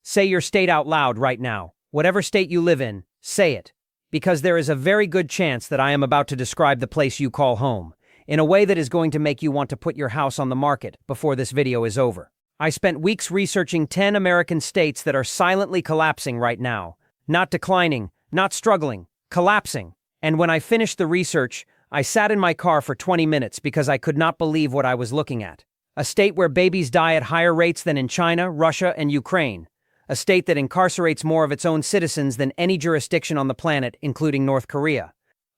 Say your state out loud right now. Whatever state you live in, say it. Because there is a very good chance that I am about to describe the place you call home, in a way that is going to make you want to put your house on the market before this video is over. I spent weeks researching 10 American states that are silently collapsing right now. Not declining, not struggling, collapsing. And when I finished the research, I sat in my car for 20 minutes because I could not believe what I was looking at. A state where babies die at higher rates than in China, Russia, and Ukraine. A state that incarcerates more of its own citizens than any jurisdiction on the planet, including North Korea.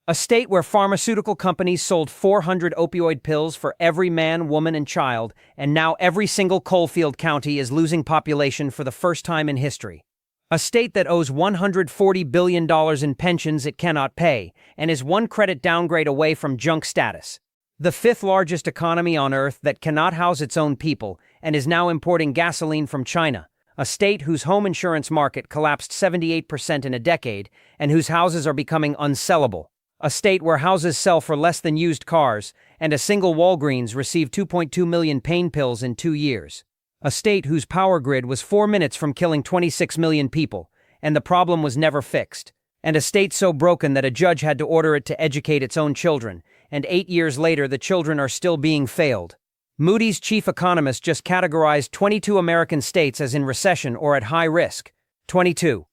A state where pharmaceutical companies sold 400 opioid pills for every man, woman, and child, and now every single coalfield county is losing population for the first time in history. A state that owes $140 billion in pensions it cannot pay, and is one credit downgrade away from junk status. The fifth largest economy on Earth that cannot house its own people, and is now importing gasoline from China. A state whose home insurance market collapsed 78% in a decade, and whose houses are becoming unsellable. A state where houses sell for less than used cars, and a single Walgreens received 2.2 million pain pills in 2 years. A state whose power grid was 4 minutes from killing 26 million people, and the problem was never fixed. And a state so broken that a judge had to order it to educate its own children, and 8 years later the children are still being failed. Moody's chief economist just categorized 22 American states as in recession or at high risk. 22.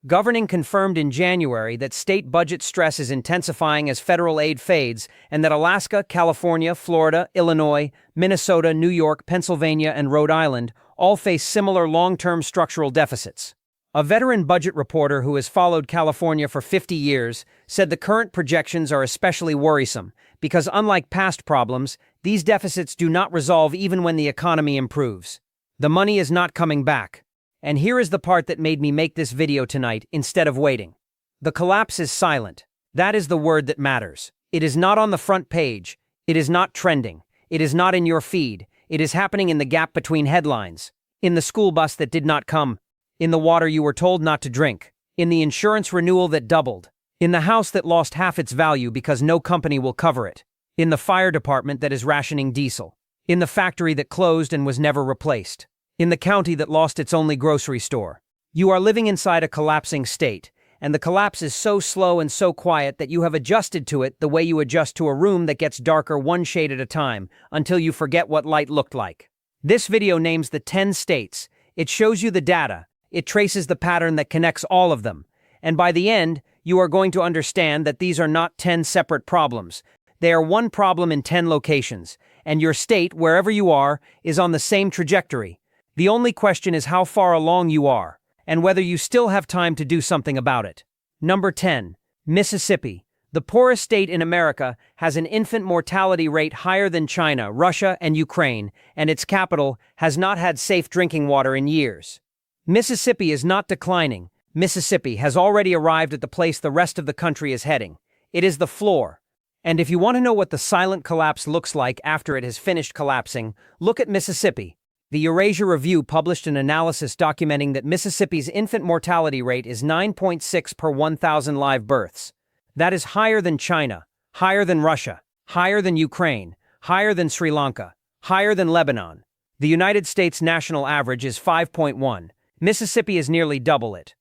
Governing confirmed in January that state budget stress is intensifying as federal aid fades, and that Alaska, California, Florida, Illinois, Minnesota, New York, Pennsylvania, and Rhode Island all face similar long-term structural deficits. A veteran budget reporter who has followed California for 50 years said the current projections are especially worrisome because, unlike past problems, these deficits do not resolve even when the economy improves. The money is not coming back. And here is the part that made me make this video tonight instead of waiting. The collapse is silent. That is the word that matters. It is not on the front page. It is not trending. It is not in your feed. It is happening in the gap between headlines. In the school bus that did not come. In the water you were told not to drink. In the insurance renewal that doubled. In the house that lost half its value because no company will cover it. In the fire department that is rationing diesel. In the factory that closed and was never replaced. In the county that lost its only grocery store. You are living inside a collapsing state, and the collapse is so slow and so quiet that you have adjusted to it the way you adjust to a room that gets darker one shade at a time, until you forget what light looked like. This video names the 10 states. It shows you the data. It traces the pattern that connects all of them. And by the end, you are going to understand that these are not 10 separate problems. They are one problem in 10 locations, and your state, wherever you are, is on the same trajectory. The only question is how far along you are, and whether you still have time to do something about it. Number 10. Mississippi. The poorest state in America has an infant mortality rate higher than China, Russia, and Ukraine, and its capital has not had safe drinking water in years. Mississippi is not declining. Mississippi has already arrived at the place the rest of the country is heading. It is the floor. And if you want to know what the silent collapse looks like after it has finished collapsing, look at Mississippi. The Eurasia Review published an analysis documenting that Mississippi's infant mortality rate is 9.6 per 1,000 live births. That is higher than China, higher than Russia, higher than Ukraine, higher than Sri Lanka, higher than Lebanon. The United States national average is 5.1. Mississippi is nearly double it.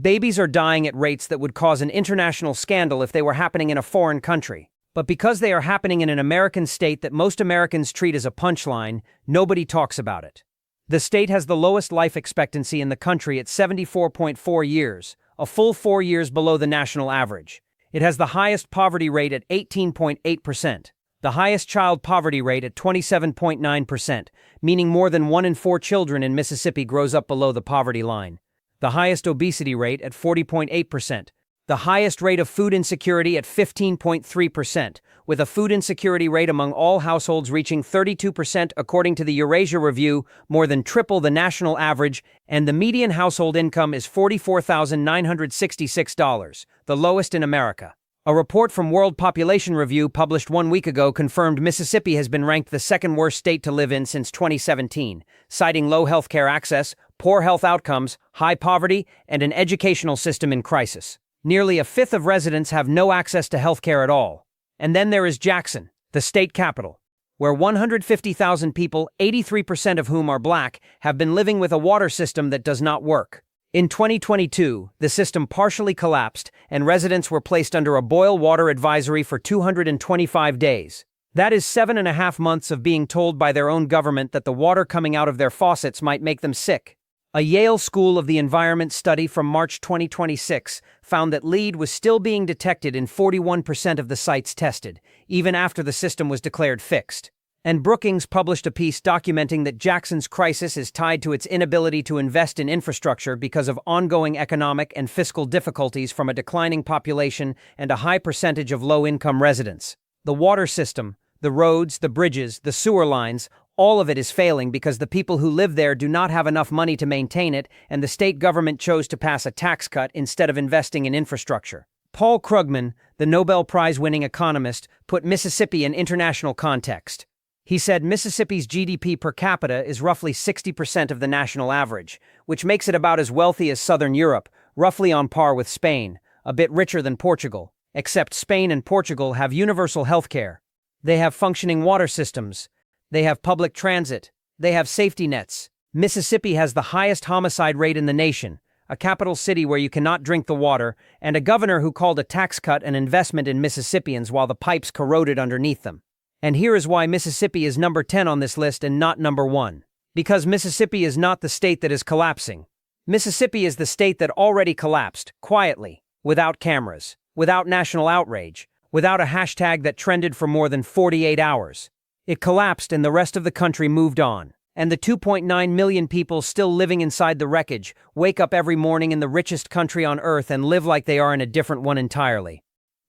Babies are dying at rates that would cause an international scandal if they were happening in a foreign country. But because they are happening in an American state that most Americans treat as a punchline, nobody talks about it. The state has the lowest life expectancy in the country at 74.4 years, a full 4 years below the national average. It has the highest poverty rate at 18.8%, the highest child poverty rate at 27.9%, meaning more than 1 in 4 children in Mississippi grows up below the poverty line, the highest obesity rate at 40.8%, the highest rate of food insecurity at 15.3%, with a food insecurity rate among all households reaching 32% according to the Eurasia Review, more than triple the national average, and the median household income is $44,966, the lowest in America. A report from World Population Review published 1 week ago confirmed Mississippi has been ranked the second worst state to live in since 2017, citing low healthcare access, poor health outcomes, high poverty, and an educational system in crisis. Nearly a fifth of residents have no access to health care at all. And then there is Jackson, the state capital. where 150,000 people, 83% of whom are black, have been living with a water system that does not work. In 2022, the system partially collapsed and residents were placed under a boil water advisory for 225 days. That is 7.5 months of being told by their own government that the water coming out of their faucets might make them sick. A Yale School of the Environment study from March 2026 found that lead was still being detected in 41% of the sites tested, even after the system was declared fixed. And Brookings published a piece documenting that Jackson's crisis is tied to its inability to invest in infrastructure because of ongoing economic and fiscal difficulties from a declining population and a high percentage of low-income residents. The water system, the roads, the bridges, the sewer lines, all of it is failing because the people who live there do not have enough money to maintain it, and the state government chose to pass a tax cut instead of investing in infrastructure. Paul Krugman, the Nobel Prize-winning economist, put Mississippi in international context. He said Mississippi's GDP per capita is roughly 60% of the national average, which makes it about as wealthy as Southern Europe, roughly on par with Spain, a bit richer than Portugal, except Spain and Portugal have universal health care. They have functioning water systems. They have public transit. They have safety nets. Mississippi has the highest homicide rate in the nation, a capital city where you cannot drink the water, and a governor who called a tax cut an investment in Mississippians while the pipes corroded underneath them. And here is why Mississippi is number 10 on this list and not number 1. Because Mississippi is not the state that is collapsing. Mississippi is the state that already collapsed, quietly, without cameras, without national outrage, without a hashtag that trended for more than 48 hours. It collapsed and the rest of the country moved on. And the 2.9 million people still living inside the wreckage wake up every morning in the richest country on earth and live like they are in a different one entirely.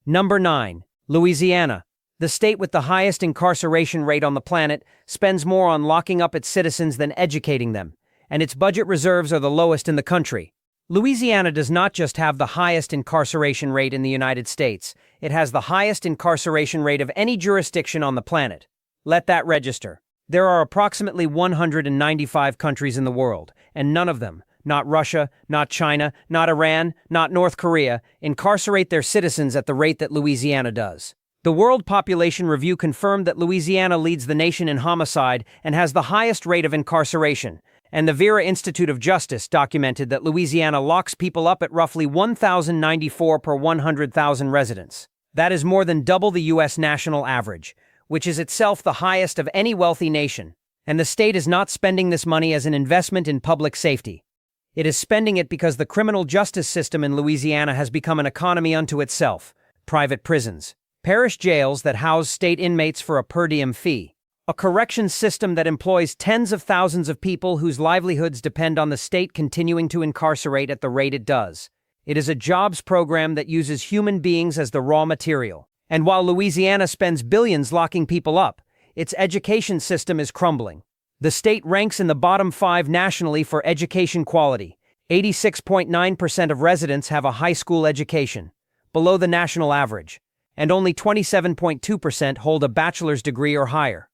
Number 9. Louisiana. The state with the highest incarceration rate on the planet spends more on locking up its citizens than educating them, and its budget reserves are the lowest in the country. Louisiana does not just have the highest incarceration rate in the United States, it has the highest incarceration rate of any jurisdiction on the planet. Let that register. There are approximately 195 countries in the world, and none of them, not Russia, not China, not Iran, not North Korea, incarcerate their citizens at the rate that Louisiana does. The World Population Review confirmed that Louisiana leads the nation in homicide and has the highest rate of incarceration, and the Vera Institute of Justice documented that Louisiana locks people up at roughly 1,094 per 100,000 residents. That is more than double the U.S. national average, which is itself the highest of any wealthy nation, and the state is not spending this money as an investment in public safety. It is spending it because the criminal justice system in Louisiana has become an economy unto itself. Private prisons, parish jails that house state inmates for a per diem fee, a corrections system that employs tens of thousands of people whose livelihoods depend on the state continuing to incarcerate at the rate it does. It is a jobs program that uses human beings as the raw material. And while Louisiana spends billions locking people up, its education system is crumbling. The state ranks in the bottom 5 nationally for education quality. 86.9% of residents have a high school education, below the national average, and only 27.2% hold a bachelor's degree or higher.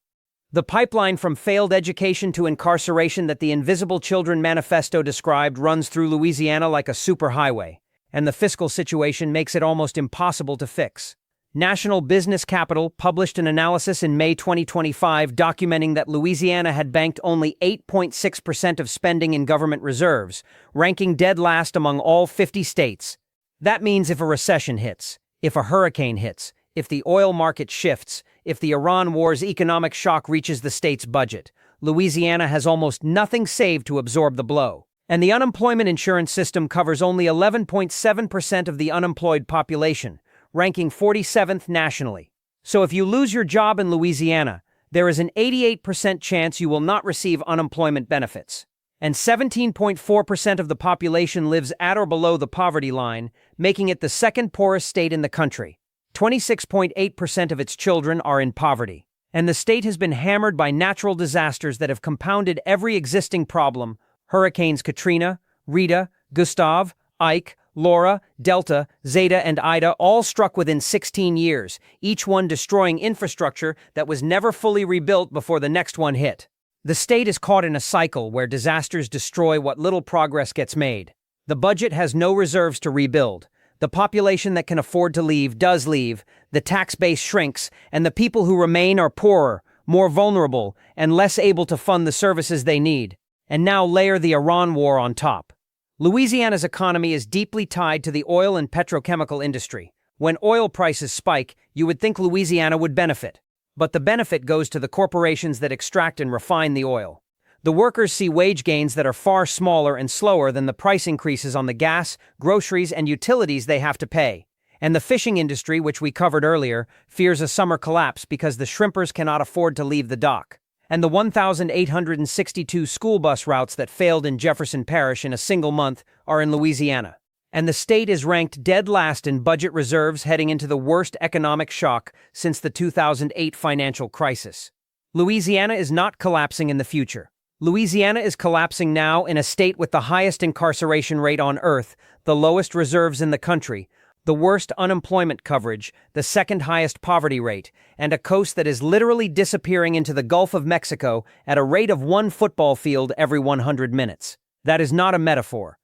The pipeline from failed education to incarceration that the Invisible Children Manifesto described runs through Louisiana like a superhighway, and the fiscal situation makes it almost impossible to fix. National Business Capital published an analysis in May 2025 documenting that Louisiana had banked only 8.6% of spending in government reserves, ranking dead last among all 50 states. That means if a recession hits, if a hurricane hits, if the oil market shifts, if the Iran war's economic shock reaches the state's budget, Louisiana has almost nothing saved to absorb the blow. And the unemployment insurance system covers only 11.7% of the unemployed population, ranking 47th nationally. So if you lose your job in Louisiana, there is an 88% chance you will not receive unemployment benefits. And 17.4% of the population lives at or below the poverty line, making it the second poorest state in the country. 26.8% of its children are in poverty. And the state has been hammered by natural disasters that have compounded every existing problem: Hurricanes Katrina, Rita, Gustav, Ike, Laura, Delta, Zeta, and Ida all struck within 16 years, each one destroying infrastructure that was never fully rebuilt before the next one hit. The state is caught in a cycle where disasters destroy what little progress gets made. The budget has no reserves to rebuild. The population that can afford to leave does leave, the tax base shrinks, and the people who remain are poorer, more vulnerable, and less able to fund the services they need. And now layer the Iran war on top. Louisiana's economy is deeply tied to the oil and petrochemical industry. When oil prices spike, you would think Louisiana would benefit. But the benefit goes to the corporations that extract and refine the oil. The workers see wage gains that are far smaller and slower than the price increases on the gas, groceries, and utilities they have to pay. And the fishing industry, which we covered earlier, fears a summer collapse because the shrimpers cannot afford to leave the dock. And the 1,862 school bus routes that failed in Jefferson Parish in a single month are in Louisiana. And the state is ranked dead last in budget reserves heading into the worst economic shock since the 2008 financial crisis. Louisiana is not collapsing in the future. Louisiana is collapsing now in a state with the highest incarceration rate on earth, the lowest reserves in the country, the worst unemployment coverage, the second highest poverty rate, and a coast that is literally disappearing into the Gulf of Mexico at a rate of one football field every 100 minutes. That is not a metaphor.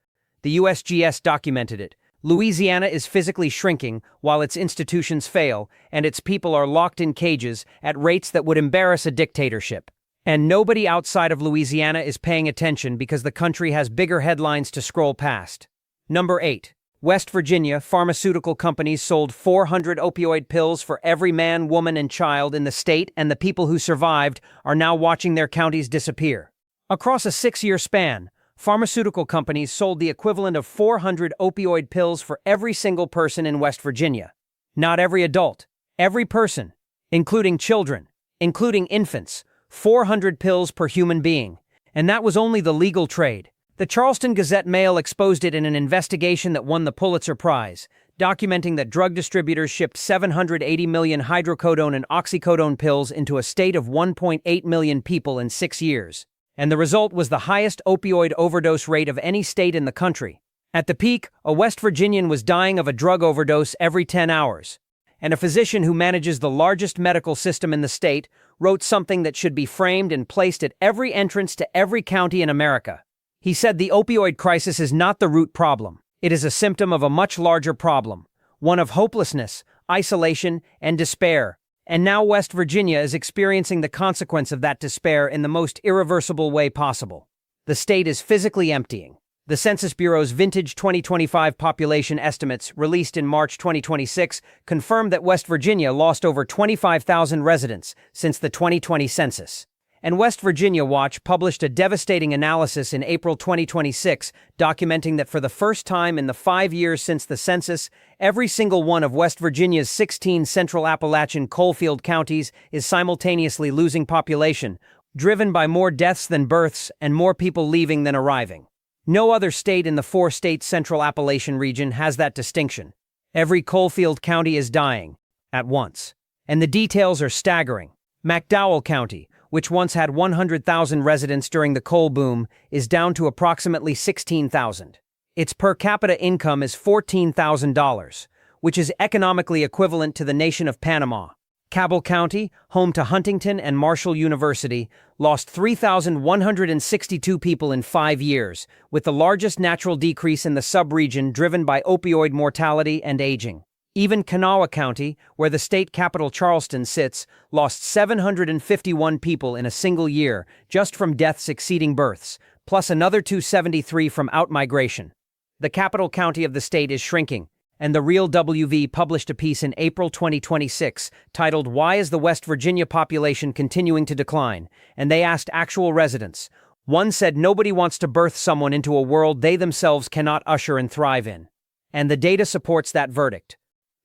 The USGS documented it. Louisiana is physically shrinking while its institutions fail, and its people are locked in cages at rates that would embarrass a dictatorship. And nobody outside of Louisiana is paying attention because the country has bigger headlines to scroll past. Number 8. West Virginia, pharmaceutical companies sold 400 opioid pills for every man, woman, and child in the state, and the people who survived are now watching their counties disappear. Across a 6-year span, pharmaceutical companies sold the equivalent of 400 opioid pills for every single person in West Virginia. Not every adult, every person, including children, including infants, 400 pills per human being. And that was only the legal trade. The Charleston Gazette-Mail exposed it in an investigation that won the Pulitzer Prize, documenting that drug distributors shipped 780 million hydrocodone and oxycodone pills into a state of 1.8 million people in 6 years. And the result was the highest opioid overdose rate of any state in the country. At the peak, a West Virginian was dying of a drug overdose every 10 hours. And a physician who manages the largest medical system in the state wrote something that should be framed and placed at every entrance to every county in America. He said the opioid crisis is not the root problem. It is a symptom of a much larger problem, one of hopelessness, isolation, and despair. And now West Virginia is experiencing the consequence of that despair in the most irreversible way possible. The state is physically emptying. The Census Bureau's Vintage 2025 population estimates, released in March 2026, confirmed that West Virginia lost over 25,000 residents since the 2020 census. And West Virginia Watch published a devastating analysis in April 2026, documenting that for the first time in the 5 years since the census, every single one of West Virginia's 16 Central Appalachian coalfield counties is simultaneously losing population, driven by more deaths than births and more people leaving than arriving. No other state in the 4-state Central Appalachian region has that distinction. Every coalfield county is dying, at once. And the details are staggering. McDowell County, which once had 100,000 residents during the coal boom, is down to approximately 16,000. Its per capita income is $14,000, which is economically equivalent to the nation of Panama. Cabell County, home to Huntington and Marshall University, lost 3,162 people in 5 years, with the largest natural decrease in the sub-region driven by opioid mortality and aging. Even Kanawha County, where the state capital Charleston sits, lost 751 people in a single year, just from deaths exceeding births, plus another 273 from outmigration. The capital county of the state is shrinking, and the Real WV published a piece in April 2026 titled "Why is the West Virginia population continuing to decline?" And they asked actual residents. One said nobody wants to birth someone into a world they themselves cannot usher and thrive in. And the data supports that verdict.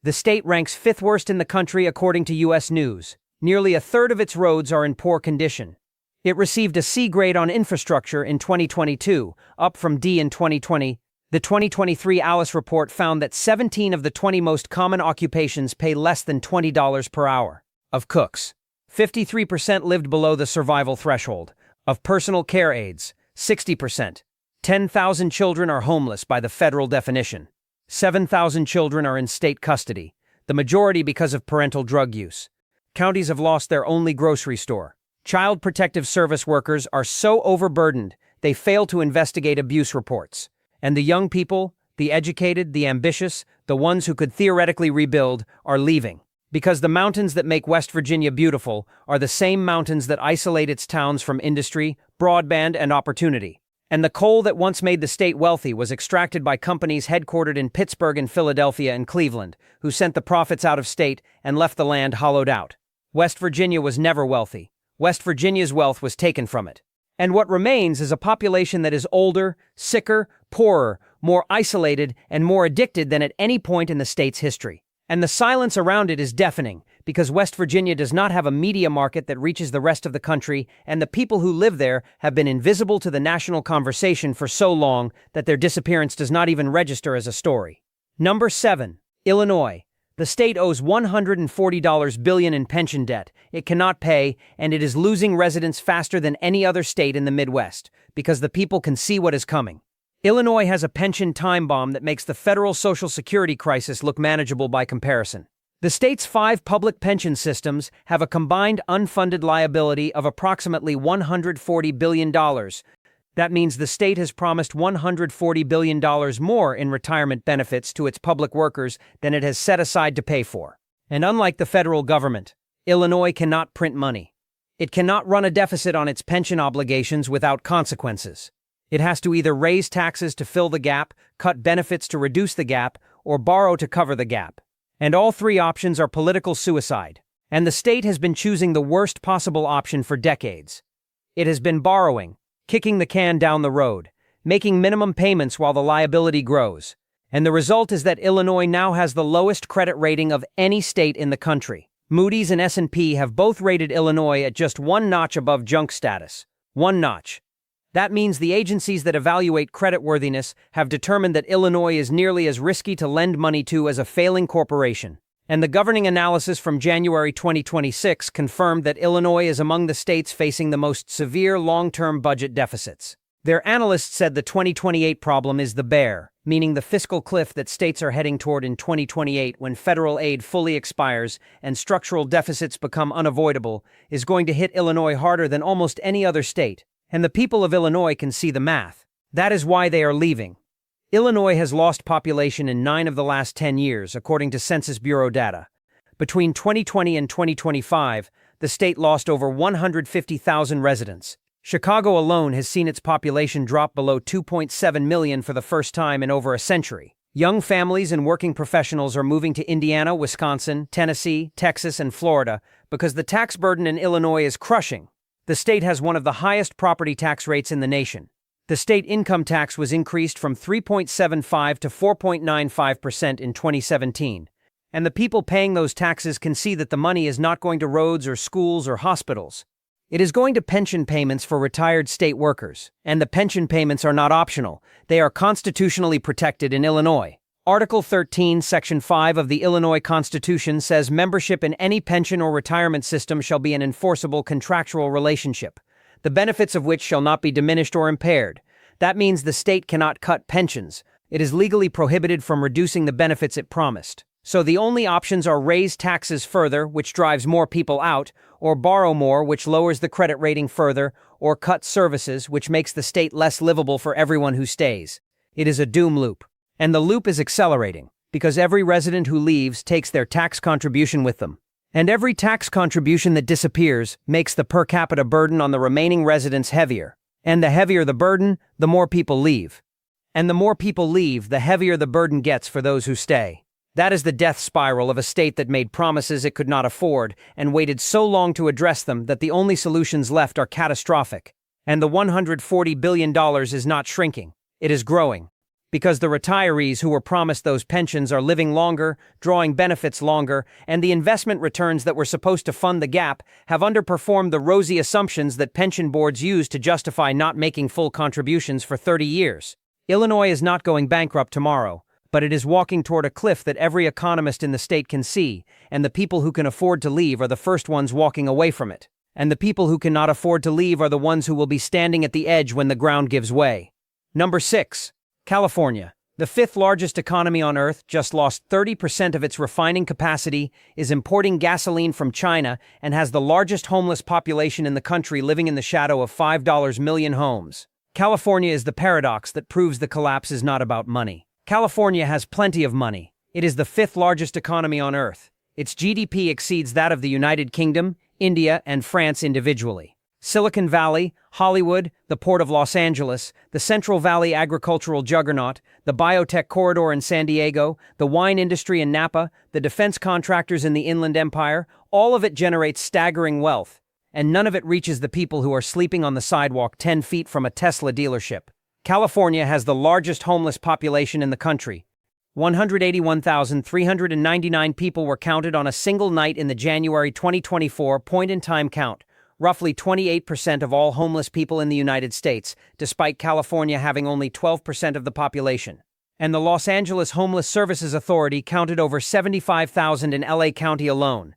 The state ranks 5th worst in the country according to U.S. News. Nearly a third of its roads are in poor condition. It received a C grade on infrastructure in 2022, up from D in 2020. The 2023 Alice report found that 17 of the 20 most common occupations pay less than $20 per hour. Of cooks, 53% lived below the survival threshold. Of personal care aides, 60%. 10,000 children are homeless by the federal definition. 7,000 children are in state custody, the majority because of parental drug use. Counties have lost their only grocery store. Child Protective Service workers are so overburdened they fail to investigate abuse reports. And the young people, the educated, the ambitious, the ones who could theoretically rebuild, are leaving. Because the mountains that make West Virginia beautiful are the same mountains that isolate its towns from industry, broadband, and opportunity. And the coal that once made the state wealthy was extracted by companies headquartered in Pittsburgh and Philadelphia and Cleveland, who sent the profits out of state and left the land hollowed out. West Virginia was never wealthy. West Virginia's wealth was taken from it. And what remains is a population that is older, sicker, poorer, more isolated, and more addicted than at any point in the state's history. And the silence around it is deafening, because West Virginia does not have a media market that reaches the rest of the country, and the people who live there have been invisible to the national conversation for so long that their disappearance does not even register as a story. Number 7. Illinois. The state owes $140 billion in pension debt it cannot pay, and it is losing residents faster than any other state in the Midwest, because the people can see what is coming. Illinois has a pension time bomb that makes the federal Social Security crisis look manageable by comparison. The state's 5 public pension systems have a combined unfunded liability of approximately $140 billion. That means the state has promised $140 billion more in retirement benefits to its public workers than it has set aside to pay for. And unlike the federal government, Illinois cannot print money. It cannot run a deficit on its pension obligations without consequences. It has to either raise taxes to fill the gap, cut benefits to reduce the gap, or borrow to cover the gap. And all 3 options are political suicide. And the state has been choosing the worst possible option for decades. It has been borrowing, kicking the can down the road, making minimum payments while the liability grows. And the result is that Illinois now has the lowest credit rating of any state in the country. Moody's and S&P have both rated Illinois at just 1 notch above junk status. 1 notch. That means the agencies that evaluate creditworthiness have determined that Illinois is nearly as risky to lend money to as a failing corporation. And the governing analysis from January 2026 confirmed that Illinois is among the states facing the most severe long-term budget deficits. Their analysts said the 2028 problem is the bear, meaning the fiscal cliff that states are heading toward in 2028 when federal aid fully expires and structural deficits become unavoidable, is going to hit Illinois harder than almost any other state. And the people of Illinois can see the math. That is why they are leaving. Illinois has lost population in 9 of the last 10 years, according to Census Bureau data. Between 2020 and 2025, the state lost over 150,000 residents. Chicago alone has seen its population drop below 2.7 million for the first time in over a century. Young families and working professionals are moving to Indiana, Wisconsin, Tennessee, Texas, and Florida because the tax burden in Illinois is crushing. The state has one of the highest property tax rates in the nation. The state income tax was increased from 3.75% to 4.95% in 2017. And the people paying those taxes can see that the money is not going to roads or schools or hospitals. It is going to pension payments for retired state workers. And the pension payments are not optional. They are constitutionally protected in Illinois. Article 13, Section 5 of the Illinois Constitution says membership in any pension or retirement system shall be an enforceable contractual relationship, the benefits of which shall not be diminished or impaired. That means the state cannot cut pensions. It is legally prohibited from reducing the benefits it promised. So the only options are raise taxes further, which drives more people out, or borrow more, which lowers the credit rating further, or cut services, which makes the state less livable for everyone who stays. It is a doom loop. And the loop is accelerating, because every resident who leaves takes their tax contribution with them. And every tax contribution that disappears makes the per capita burden on the remaining residents heavier. And the heavier the burden, the more people leave. And the more people leave, the heavier the burden gets for those who stay. That is the death spiral of a state that made promises it could not afford and waited so long to address them that the only solutions left are catastrophic. And the $140 billion is not shrinking. It is growing. Because the retirees who were promised those pensions are living longer, drawing benefits longer, and the investment returns that were supposed to fund the gap have underperformed the rosy assumptions that pension boards use to justify not making full contributions for 30 years. Illinois is not going bankrupt tomorrow, but it is walking toward a cliff that every economist in the state can see, and the people who can afford to leave are the first ones walking away from it. And the people who cannot afford to leave are the ones who will be standing at the edge when the ground gives way. Number 6. California, the 5th largest economy on Earth, just lost 30% of its refining capacity, is importing gasoline from China, and has the largest homeless population in the country living in the shadow of $5 million homes. California is the paradox that proves the collapse is not about money. California has plenty of money. It is the 5th largest economy on Earth. Its GDP exceeds that of the United Kingdom, India, and France individually. Silicon Valley, Hollywood, the Port of Los Angeles, the Central Valley agricultural juggernaut, the biotech corridor in San Diego, the wine industry in Napa, the defense contractors in the Inland Empire, all of it generates staggering wealth, and none of it reaches the people who are sleeping on the sidewalk 10 feet from a Tesla dealership. California has the largest homeless population in the country. 181,399 people were counted on a single night in the January 2024 point-in-time count, roughly 28% of all homeless people in the United States, despite California having only 12% of the population. And the Los Angeles Homeless Services Authority counted over 75,000 in LA County alone.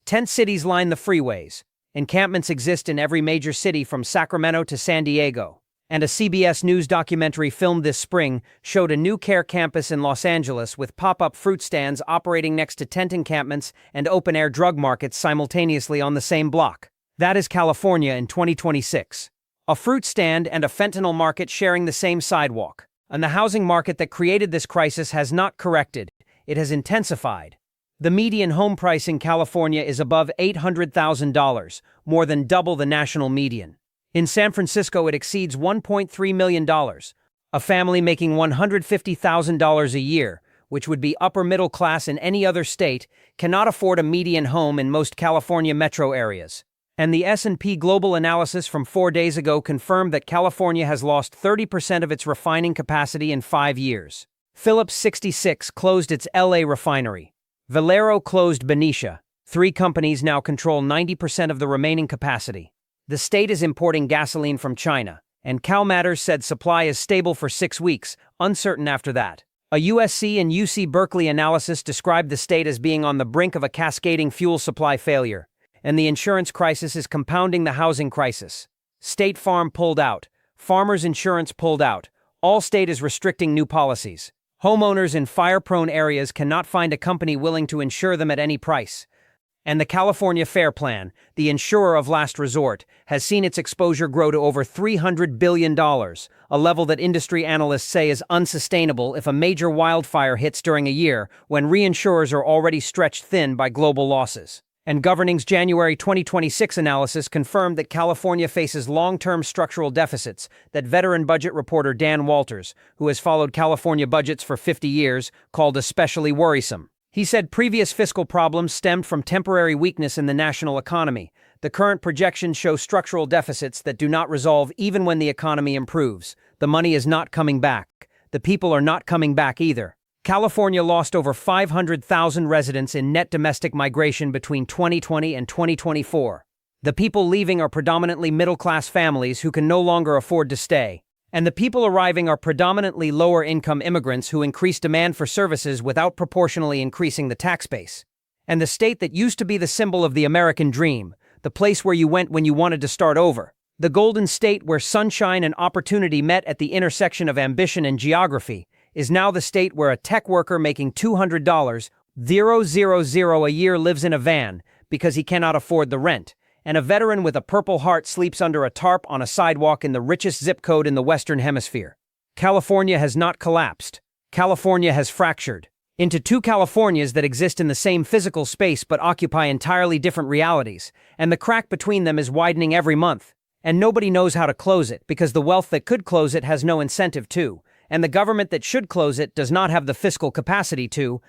Tent cities line the freeways. Encampments exist in every major city from Sacramento to San Diego. And a CBS News documentary filmed this spring showed a new care campus in Los Angeles with pop-up fruit stands operating next to tent encampments and open-air drug markets simultaneously on the same block. That is California in 2026. A fruit stand and a fentanyl market sharing the same sidewalk. And the housing market that created this crisis has not corrected, it has intensified. The median home price in California is above $800,000, more than double the national median. In San Francisco, it exceeds $1.3 million. A family making $150,000 a year, which would be upper middle class in any other state, cannot afford a median home in most California metro areas. And the S&P Global analysis from 4 days ago confirmed that California has lost 30% of its refining capacity in 5 years. Phillips 66 closed its LA refinery. Valero closed Benicia. 3 companies now control 90% of the remaining capacity. The state is importing gasoline from China, and CalMatters said supply is stable for 6 weeks, uncertain after that. A USC and UC Berkeley analysis described the state as being on the brink of a cascading fuel supply failure, and the insurance crisis is compounding the housing crisis. State Farm pulled out. Farmers Insurance pulled out. Allstate is restricting new policies. Homeowners in fire-prone areas cannot find a company willing to insure them at any price. And the California Fair Plan, the insurer of last resort, has seen its exposure grow to over $300 billion, a level that industry analysts say is unsustainable if a major wildfire hits during a year when reinsurers are already stretched thin by global losses. And Governing's January 2026 analysis confirmed that California faces long-term structural deficits that veteran budget reporter Dan Walters, who has followed California budgets for 50 years, called especially worrisome. He said previous fiscal problems stemmed from temporary weakness in the national economy. The current projections show structural deficits that do not resolve even when the economy improves. The money is not coming back. The people are not coming back either. California lost over 500,000 residents in net domestic migration between 2020 and 2024. The people leaving are predominantly middle-class families who can no longer afford to stay. And the people arriving are predominantly lower-income immigrants who increase demand for services without proportionally increasing the tax base. And the state that used to be the symbol of the American dream, the place where you went when you wanted to start over, the golden state where sunshine and opportunity met at the intersection of ambition and geography, is now the state where a tech worker making $200,000 a year lives in a van because he cannot afford the rent, and a veteran with a Purple Heart sleeps under a tarp on a sidewalk in the richest zip code in the Western Hemisphere. California has not collapsed. California has fractured into 2 Californias that exist in the same physical space but occupy entirely different realities, and the crack between them is widening every month. And nobody knows how to close it because the wealth that could close it has no incentive to, and the government that should close it does not have the fiscal capacity to.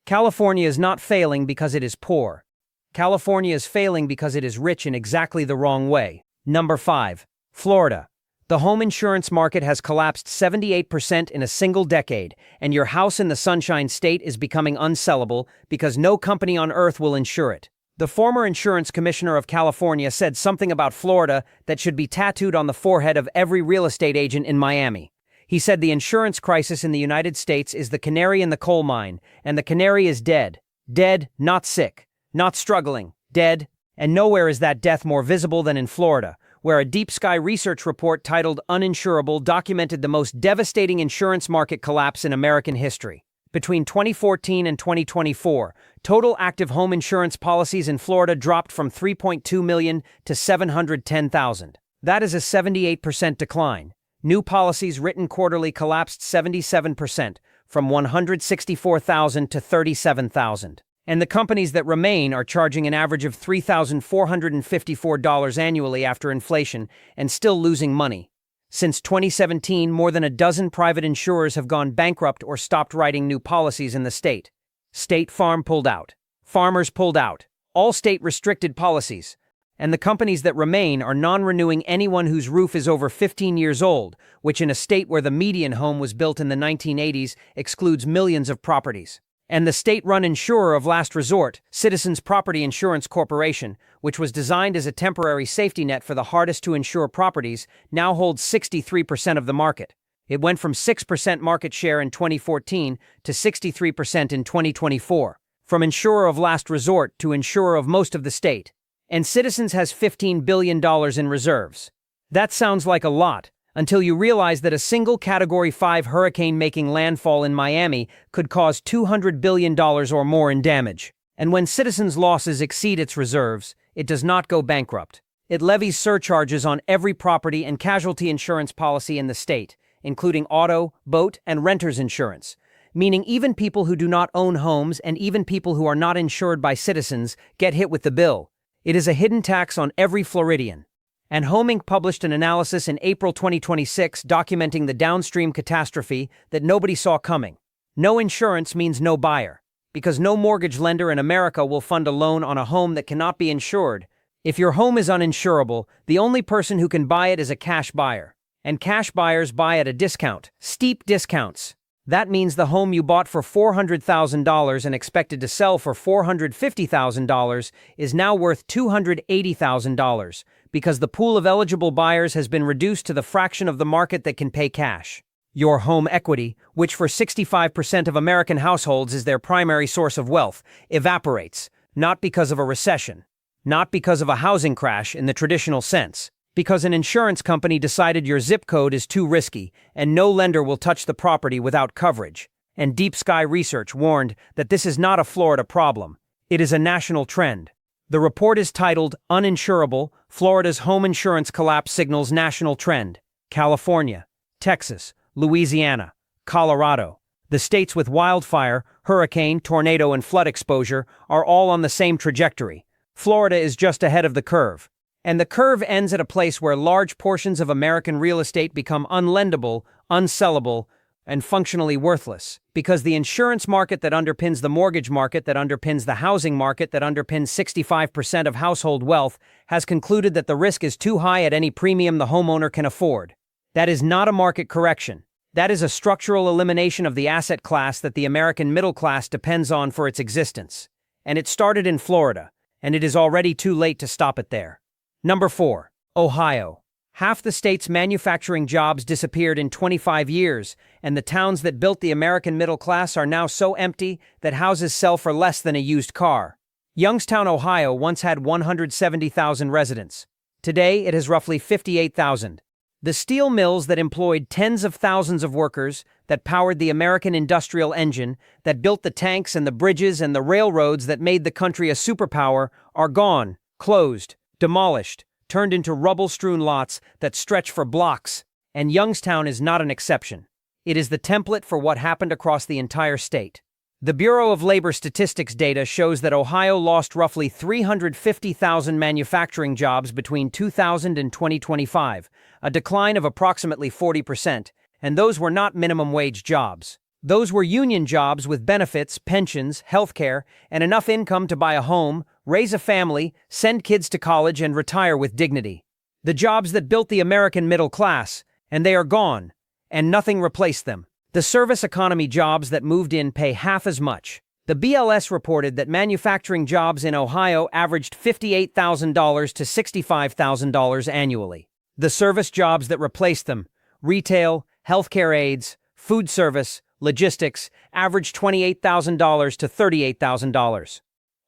California is not failing because it is poor. California is failing because it is rich in exactly the wrong way. Number 5. Florida. The home insurance market has collapsed 78% in a single decade, and your house in the Sunshine State is becoming unsellable because no company on earth will insure it. The former insurance commissioner of California said something about Florida that should be tattooed on the forehead of every real estate agent in Miami. He said the insurance crisis in the United States is the canary in the coal mine, and the canary is dead. Dead, not sick. Not struggling, dead, and nowhere is that death more visible than in Florida, where a Deep Sky research report titled Uninsurable documented the most devastating insurance market collapse in American history. Between 2014 and 2024, total active home insurance policies in Florida dropped from 3.2 million to 710,000. That is a 78% decline. New policies written quarterly collapsed 77%, from 164,000 to 37,000. And the companies that remain are charging an average of $3,454 annually after inflation and still losing money. Since 2017, more than a dozen private insurers have gone bankrupt or stopped writing new policies in the state. State Farm pulled out. Farmers pulled out. All state restricted policies. And the companies that remain are non-renewing anyone whose roof is over 15 years old, which in a state where the median home was built in the 1980s excludes millions of properties. And the state-run insurer of last resort, Citizens Property Insurance Corporation, which was designed as a temporary safety net for the hardest-to-insure properties, now holds 63% of the market. It went from 6% market share in 2014 to 63% in 2024, from insurer of last resort to insurer of most of the state. And Citizens has $15 billion in reserves. That sounds like a lot, until you realize that a single Category 5 hurricane making landfall in Miami could cause $200 billion or more in damage. And when Citizens' losses exceed its reserves, it does not go bankrupt. It levies surcharges on every property and casualty insurance policy in the state, including auto, boat, and renters insurance, meaning even people who do not own homes and even people who are not insured by Citizens get hit with the bill. It is a hidden tax on every Floridian. And Home Inc. published an analysis in April 2026 documenting the downstream catastrophe that nobody saw coming. No insurance means no buyer, because no mortgage lender in America will fund a loan on a home that cannot be insured. If your home is uninsurable, the only person who can buy it is a cash buyer. And cash buyers buy at a discount, steep discounts. That means the home you bought for $400,000 and expected to sell for $450,000 is now worth $280,000 because the pool of eligible buyers has been reduced to the fraction of the market that can pay cash. Your home equity, which for 65% of American households is their primary source of wealth, evaporates, not because of a recession, not because of a housing crash in the traditional sense, because an insurance company decided your zip code is too risky and no lender will touch the property without coverage. And Deep Sky Research warned that this is not a Florida problem. It is a national trend. The report is titled Uninsurable: Florida's Home Insurance Collapse Signals National Trend. California, Texas, Louisiana, Colorado. The states with wildfire, hurricane, tornado, and flood exposure are all on the same trajectory. Florida is just ahead of the curve. And the curve ends at a place where large portions of American real estate become unlendable, unsellable, and functionally worthless, because the insurance market that underpins the mortgage market that underpins the housing market that underpins 65% of household wealth has concluded that the risk is too high at any premium the homeowner can afford. That is not a market correction. That is a structural elimination of the asset class that the American middle class depends on for its existence. And it started in Florida, and it is already too late to stop it there. Number 4. Ohio. Half the state's manufacturing jobs disappeared in 25 years, and the towns that built the American middle class are now so empty that houses sell for less than a used car. Youngstown, Ohio once had 170,000 residents. Today, it has roughly 58,000. The steel mills that employed tens of thousands of workers, that powered the American industrial engine, that built the tanks and the bridges and the railroads that made the country a superpower, are gone, closed, demolished, turned into rubble-strewn lots that stretch for blocks, and Youngstown is not an exception. It is the template for what happened across the entire state. The Bureau of Labor Statistics data shows that Ohio lost roughly 350,000 manufacturing jobs between 2000 and 2025, a decline of approximately 40%, and those were not minimum wage jobs. Those were union jobs with benefits, pensions, healthcare, and enough income to buy a home, raise a family, send kids to college, and retire with dignity. The jobs that built the American middle class, and they are gone, and nothing replaced them. The service economy jobs that moved in pay half as much. The BLS reported that manufacturing jobs in Ohio averaged $58,000 to $65,000 annually. The service jobs that replaced them, retail, healthcare aides, food service, logistics, averaged $28,000 to $38,000.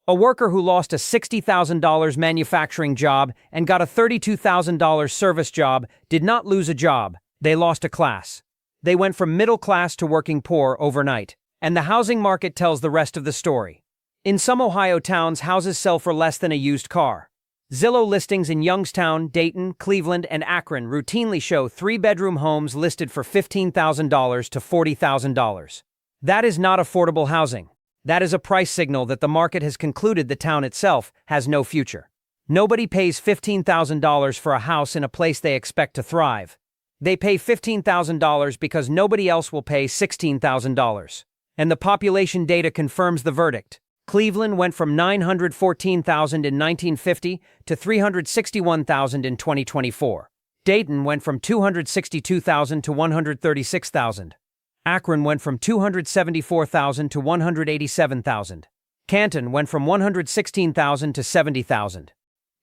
A worker who lost a $60,000 manufacturing job and got a $32,000 service job did not lose a job. They lost a class. They went from middle class to working poor overnight. And the housing market tells the rest of the story. In some Ohio towns, houses sell for less than a used car. Zillow listings in Youngstown, Dayton, Cleveland, and Akron routinely show 3-bedroom homes listed for $15,000 to $40,000. That is not affordable housing. That is a price signal that the market has concluded the town itself has no future. Nobody pays $15,000 for a house in a place they expect to thrive. They pay $15,000 because nobody else will pay $16,000. And the population data confirms the verdict. Cleveland went from 914,000 in 1950 to 361,000 in 2024. Dayton went from 262,000 to 136,000. Akron went from 274,000 to 187,000. Canton went from 116,000 to 70,000.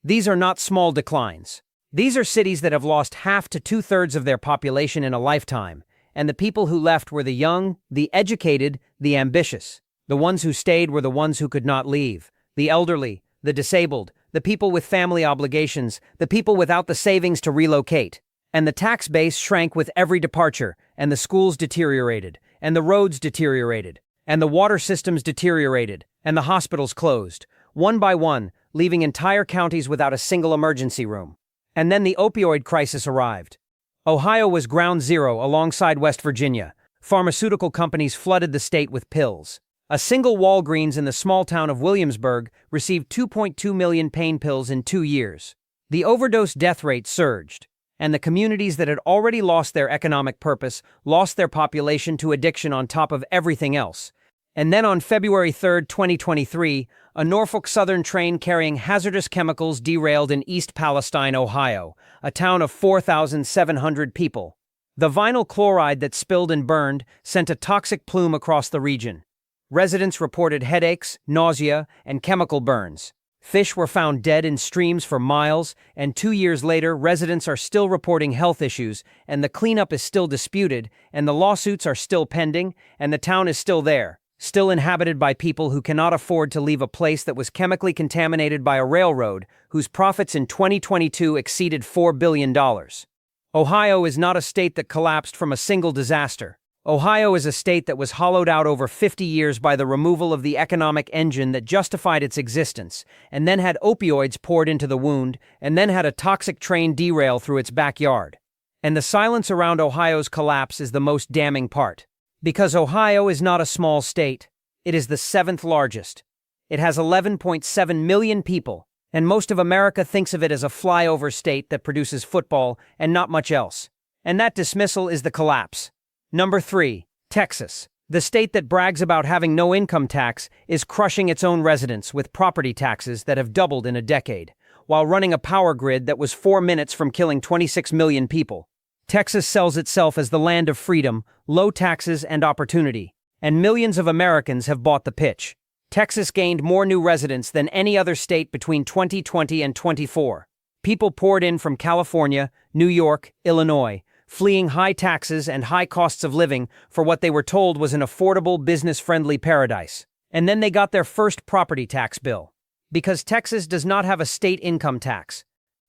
These are not small declines. These are cities that have lost half to two-thirds of their population in a lifetime, and the people who left were the young, the educated, the ambitious. The ones who stayed were the ones who could not leave, the elderly, the disabled, the people with family obligations, the people without the savings to relocate. And the tax base shrank with every departure, and the schools deteriorated, and the roads deteriorated, and the water systems deteriorated, and the hospitals closed, one by one, leaving entire counties without a single emergency room. And then the opioid crisis arrived. Ohio was ground zero alongside West Virginia. Pharmaceutical companies flooded the state with pills. A single Walgreens in the small town of Williamsburg received 2.2 million pain pills in 2 years. The overdose death rate surged, and the communities that had already lost their economic purpose lost their population to addiction on top of everything else. And then on February 3, 2023, a Norfolk Southern train carrying hazardous chemicals derailed in East Palestine, Ohio, a town of 4,700 people. The vinyl chloride that spilled and burned sent a toxic plume across the region. Residents reported headaches, nausea, and chemical burns. Fish were found dead in streams for miles, and 2 years later, residents are still reporting health issues, and the cleanup is still disputed, and the lawsuits are still pending, and the town is still there, still inhabited by people who cannot afford to leave a place that was chemically contaminated by a railroad whose profits in 2022 exceeded $4 billion. Ohio is not a state that collapsed from a single disaster. Ohio is a state that was hollowed out over 50 years by the removal of the economic engine that justified its existence, and then had opioids poured into the wound, and then had a toxic train derail through its backyard. And the silence around Ohio's collapse is the most damning part. Because Ohio is not a small state. It is the 7th largest. It has 11.7 million people, and most of America thinks of it as a flyover state that produces football and not much else. And that dismissal is the collapse. Number 3, Texas. The state that brags about having no income tax is crushing its own residents with property taxes that have doubled in a decade, while running a power grid that was 4 minutes from killing 26 million people. Texas sells itself as the land of freedom, low taxes, and opportunity, and millions of Americans have bought the pitch. Texas gained more new residents than any other state between 2020 and 24. People poured in from California, New York, Illinois, fleeing high taxes and high costs of living for what they were told was an affordable, business-friendly paradise. And then they got their first property tax bill. Because Texas does not have a state income tax.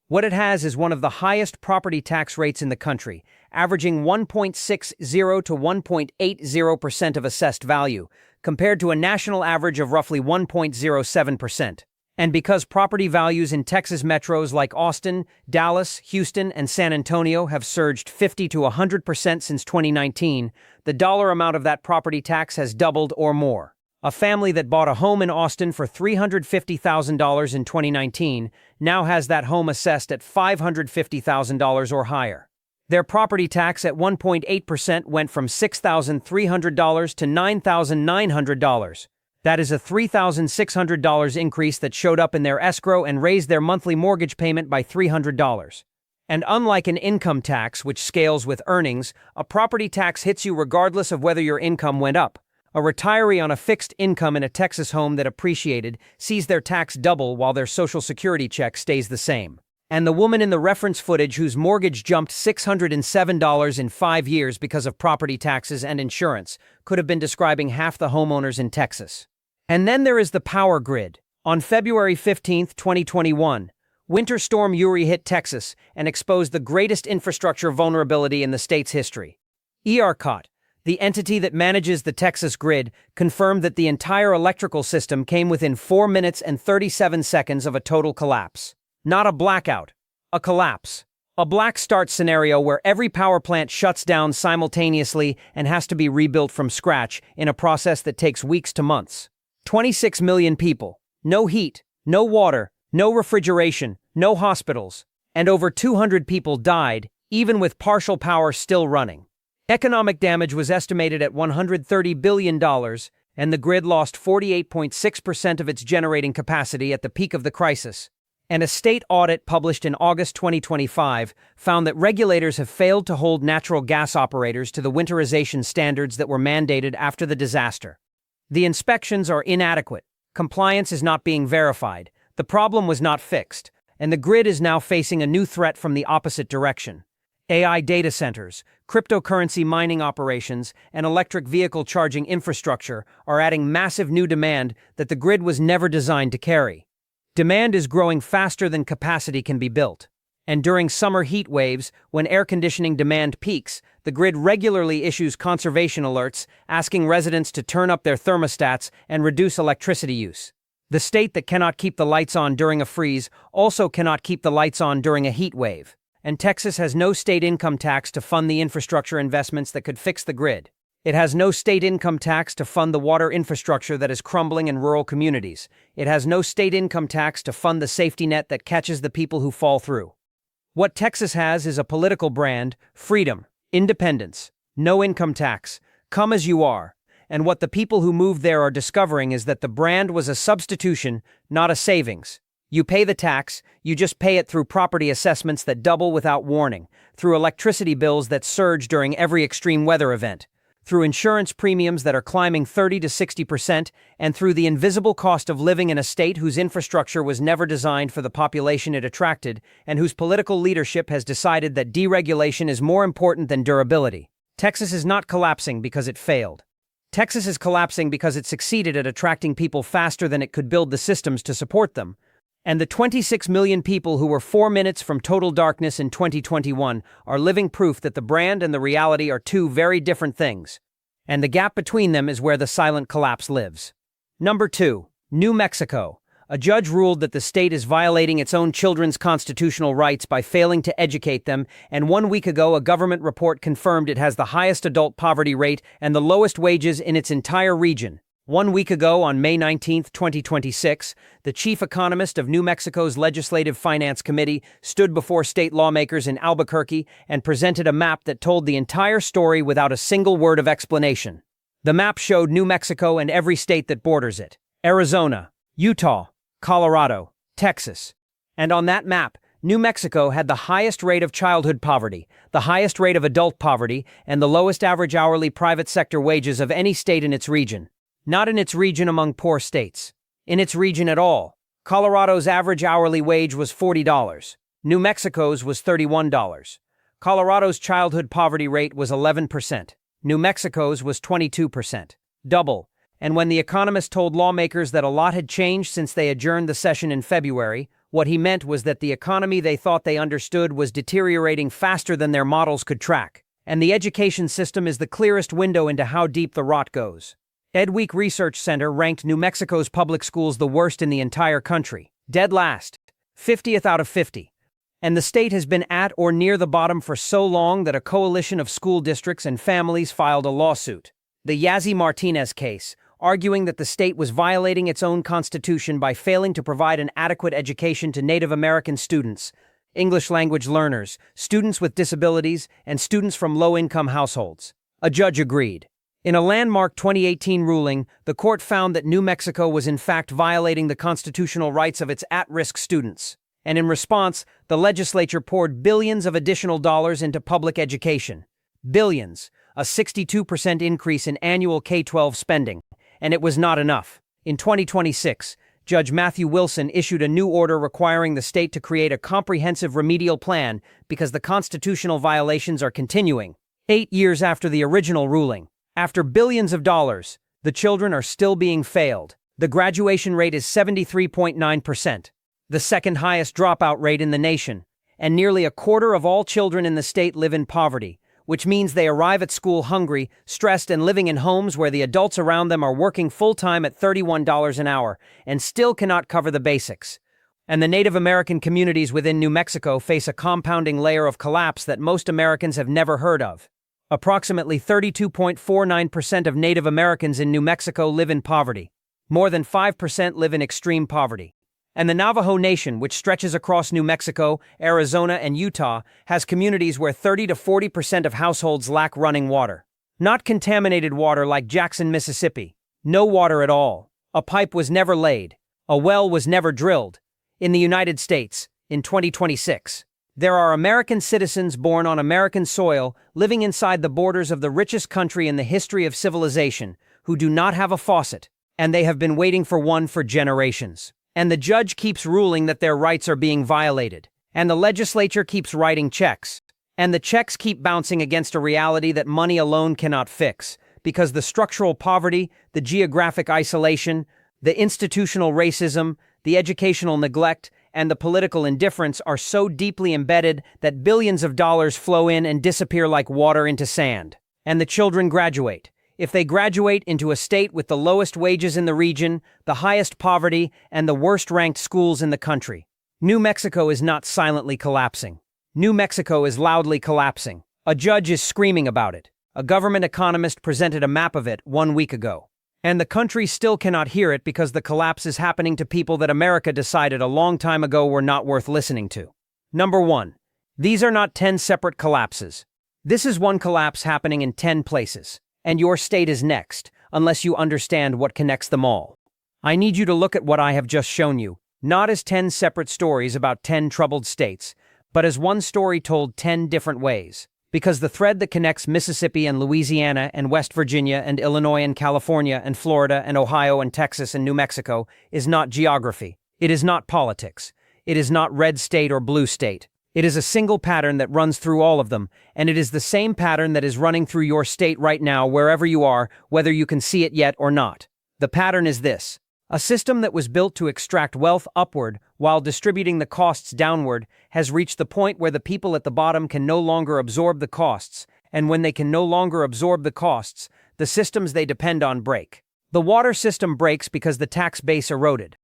What it has is one of the highest property tax rates in the country, averaging 1.60 to 1.80% of assessed value, compared to a national average of roughly 1.07%. And because property values in Texas metros like Austin, Dallas, Houston, and San Antonio have surged 50 to 100% since 2019, the dollar amount of that property tax has doubled or more. A family that bought a home in Austin for $350,000 in 2019 now has that home assessed at $550,000 or higher. Their property tax at 1.8% went from $6,300 to $9,900. That is a $3,600 increase that showed up in their escrow and raised their monthly mortgage payment by $300. And unlike an income tax, which scales with earnings, a property tax hits you regardless of whether your income went up. A retiree on a fixed income in a Texas home that appreciated sees their tax double while their Social Security check stays the same. And the woman in the reference footage whose mortgage jumped $607 in 5 years because of property taxes and insurance could have been describing half the homeowners in Texas. And then there is the power grid. On February 15, 2021, Winter Storm Uri hit Texas and exposed the greatest infrastructure vulnerability in the state's history. ERCOT, the entity that manages the Texas grid, confirmed that the entire electrical system came within 4 minutes and 37 seconds of a total collapse. Not a blackout, a collapse. A black start scenario where every power plant shuts down simultaneously and has to be rebuilt from scratch in a process that takes weeks to months. 26 million people, no heat, no water, no refrigeration, no hospitals, and over 200 people died, even with partial power still running. Economic damage was estimated at $130 billion, and the grid lost 48.6% of its generating capacity at the peak of the crisis. And a state audit published in August 2025 found that regulators have failed to hold natural gas operators to the winterization standards that were mandated after the disaster. The inspections are inadequate, compliance is not being verified, the problem was not fixed, and the grid is now facing a new threat from the opposite direction. AI data centers, cryptocurrency mining operations, and electric vehicle charging infrastructure are adding massive new demand that the grid was never designed to carry. Demand is growing faster than capacity can be built. And during summer heat waves, when air conditioning demand peaks, the grid regularly issues conservation alerts asking residents to turn up their thermostats and reduce electricity use. The state that cannot keep the lights on during a freeze also cannot keep the lights on during a heat wave. And Texas has no state income tax to fund the infrastructure investments that could fix the grid. It has no state income tax to fund the water infrastructure that is crumbling in rural communities. It has no state income tax to fund the safety net that catches the people who fall through. What Texas has is a political brand, freedom, independence, no income tax, come as you are. And what the people who moved there are discovering is that the brand was a substitution, not a savings. You pay the tax, you just pay it through property assessments that double without warning, through electricity bills that surge during every extreme weather event, through insurance premiums that are climbing 30 to 60%, and through the invisible cost of living in a state whose infrastructure was never designed for the population it attracted, and whose political leadership has decided that deregulation is more important than durability. Texas is not collapsing because it failed. Texas is collapsing because it succeeded at attracting people faster than it could build the systems to support them. And the 26 million people who were 4 minutes from total darkness in 2021 are living proof that the brand and the reality are two very different things. And the gap between them is where the silent collapse lives. Number 2. New Mexico. A judge ruled that the state is violating its own children's constitutional rights by failing to educate them, and 1 week ago a government report confirmed it has the highest adult poverty rate and the lowest wages in its entire region. 1 week ago, on May 19, 2026, the chief economist of New Mexico's Legislative Finance Committee stood before state lawmakers in Albuquerque and presented a map that told the entire story without a single word of explanation. The map showed New Mexico and every state that borders it: Arizona, Utah, Colorado, Texas. And on that map, New Mexico had the highest rate of childhood poverty, the highest rate of adult poverty, and the lowest average hourly private sector wages of any state in its region. Not in its region among poor states. In its region at all. Colorado's average hourly wage was $40. New Mexico's was $31. Colorado's childhood poverty rate was 11%. New Mexico's was 22%. Double. And when the economist told lawmakers that a lot had changed since they adjourned the session in February, what he meant was that the economy they thought they understood was deteriorating faster than their models could track. And the education system is the clearest window into how deep the rot goes. EdWeek Research Center ranked New Mexico's public schools the worst in the entire country. Dead last. 50th out of 50. And the state has been at or near the bottom for so long that a coalition of school districts and families filed a lawsuit. The Yazzie Martinez case, arguing that the state was violating its own constitution by failing to provide an adequate education to Native American students, English language learners, students with disabilities, and students from low-income households. A judge agreed. In a landmark 2018 ruling, the court found that New Mexico was in fact violating the constitutional rights of its at-risk students. And in response, the legislature poured billions of additional dollars into public education. Billions, a 62% increase in annual K-12 spending. And it was not enough. In 2026, Judge Matthew Wilson issued a new order requiring the state to create a comprehensive remedial plan because the constitutional violations are continuing. 8 years after the original ruling. After billions of dollars, the children are still being failed. The graduation rate is 73.9%, the second highest dropout rate in the nation, and nearly a quarter of all children in the state live in poverty, which means they arrive at school hungry, stressed, and living in homes where the adults around them are working full-time at $31 an hour and still cannot cover the basics. And the Native American communities within New Mexico face a compounding layer of collapse that most Americans have never heard of. Approximately 32.49% of Native Americans in New Mexico live in poverty. More than 5% live in extreme poverty. And the Navajo Nation, which stretches across New Mexico, Arizona, and Utah, has communities where 30 to 40% of households lack running water. Not contaminated water like Jackson, Mississippi. No water at all. A pipe was never laid. A well was never drilled. In the United States, in 2026, there are American citizens born on American soil living inside the borders of the richest country in the history of civilization who do not have a faucet, and they have been waiting for one for generations. And the judge keeps ruling that their rights are being violated, and the legislature keeps writing checks, and the checks keep bouncing against a reality that money alone cannot fix, because the structural poverty, the geographic isolation, the institutional racism, the educational neglect, and the political indifference are so deeply embedded that billions of dollars flow in and disappear like water into sand. And the children graduate. If they graduate into a state with the lowest wages in the region, the highest poverty, and the worst-ranked schools in the country. New Mexico is not silently collapsing. New Mexico is loudly collapsing. A judge is screaming about it. A government economist presented a map of it 1 week ago. And the country still cannot hear it because the collapse is happening to people that America decided a long time ago were not worth listening to. Number 1. These are not 10 separate collapses. This is one collapse happening in 10 places. And your state is next, unless you understand what connects them all. I need you to look at what I have just shown you, not as 10 separate stories about 10 troubled states, but as one story told 10 different ways. Because the thread that connects Mississippi and Louisiana and West Virginia and Illinois and California and Florida and Ohio and Texas and New Mexico is not geography. It is not politics. It is not red state or blue state. It is a single pattern that runs through all of them, and it is the same pattern that is running through your state right now wherever you are, whether you can see it yet or not. The pattern is this. A system that was built to extract wealth upward while distributing the costs downward has reached the point where the people at the bottom can no longer absorb the costs, and when they can no longer absorb the costs, the systems they depend on break. The water system breaks because the tax base eroded.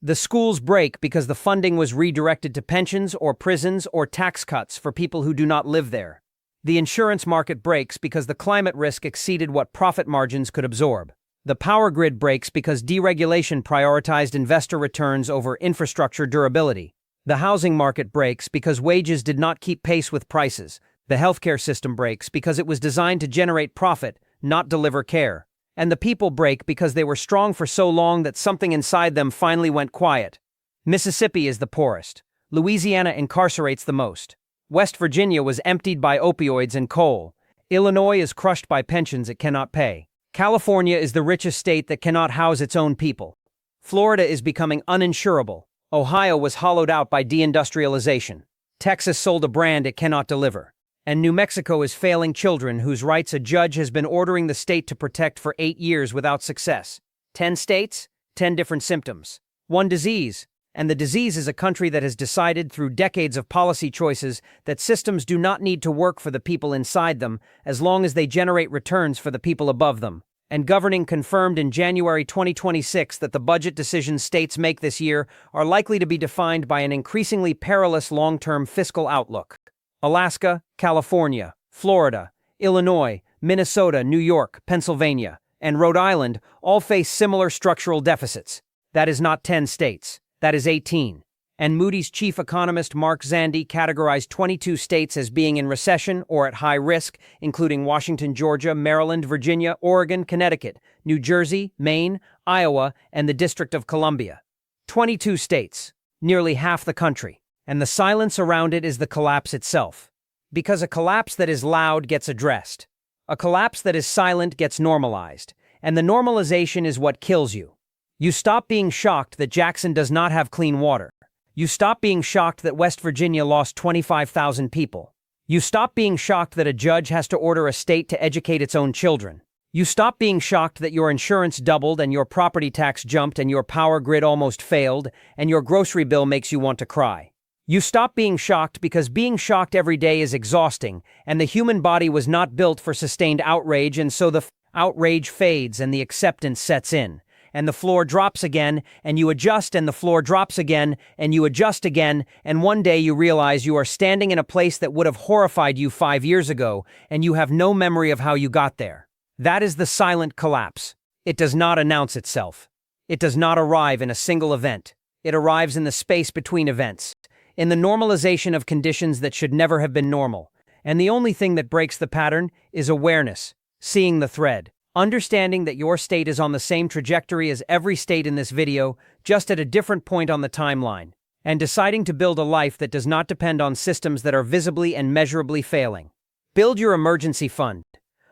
The schools break because the funding was redirected to pensions or prisons or tax cuts for people who do not live there. The insurance market breaks because the climate risk exceeded what profit margins could absorb. The power grid breaks because deregulation prioritized investor returns over infrastructure durability. The housing market breaks because wages did not keep pace with prices. The healthcare system breaks because it was designed to generate profit, not deliver care. And the people break because they were strong for so long that something inside them finally went quiet. Mississippi is the poorest. Louisiana incarcerates the most. West Virginia was emptied by opioids and coal. Illinois is crushed by pensions it cannot pay. California is the richest state that cannot house its own people. Florida is becoming uninsurable. Ohio was hollowed out by deindustrialization. Texas sold a brand it cannot deliver. And New Mexico is failing children whose rights a judge has been ordering the state to protect for 8 years without success. 10 states, 10 different symptoms. One disease, and the disease is a country that has decided through decades of policy choices that systems do not need to work for the people inside them as long as they generate returns for the people above them. And governing confirmed in January 2026 that the budget decisions states make this year are likely to be defined by an increasingly perilous long-term fiscal outlook. Alaska, California, Florida, Illinois, Minnesota, New York, Pennsylvania, and Rhode Island all face similar structural deficits. That is not 10 states. That is 18. And Moody's chief economist Mark Zandi categorized 22 states as being in recession or at high risk, including Washington, Georgia, Maryland, Virginia, Oregon, Connecticut, New Jersey, Maine, Iowa, and the District of Columbia. 22 states, nearly half the country. And the silence around it is the collapse itself. Because a collapse that is loud gets addressed. A collapse that is silent gets normalized. And the normalization is what kills you. You stop being shocked that Jackson does not have clean water. You stop being shocked that West Virginia lost 25,000 people. You stop being shocked that a judge has to order a state to educate its own children. You stop being shocked that your insurance doubled and your property tax jumped and your power grid almost failed and your grocery bill makes you want to cry. You stop being shocked because being shocked every day is exhausting, and the human body was not built for sustained outrage, and so the outrage fades and the acceptance sets in, and the floor drops again, and you adjust, and the floor drops again, and you adjust again, and one day you realize you are standing in a place that would have horrified you 5 years ago, and you have no memory of how you got there. That is the silent collapse. It does not announce itself. It does not arrive in a single event. It arrives in the space between events, in the normalization of conditions that should never have been normal. And the only thing that breaks the pattern is awareness, seeing the thread, understanding that your state is on the same trajectory as every state in this video, just at a different point on the timeline, and deciding to build a life that does not depend on systems that are visibly and measurably failing. Build your emergency fund.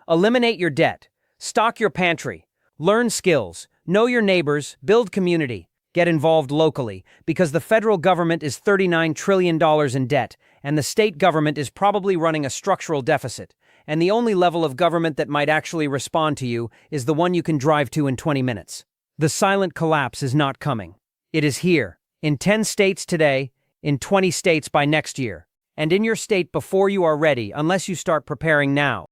Eliminate your debt. Stock your pantry. Learn skills. Know your neighbors. Build community. Get involved locally, because the federal government is $39 trillion in debt, and the state government is probably running a structural deficit, and the only level of government that might actually respond to you is the one you can drive to in 20 minutes. The silent collapse is not coming. It is here, in 10 states today, in 20 states by next year, and in your state before you are ready, unless you start preparing now.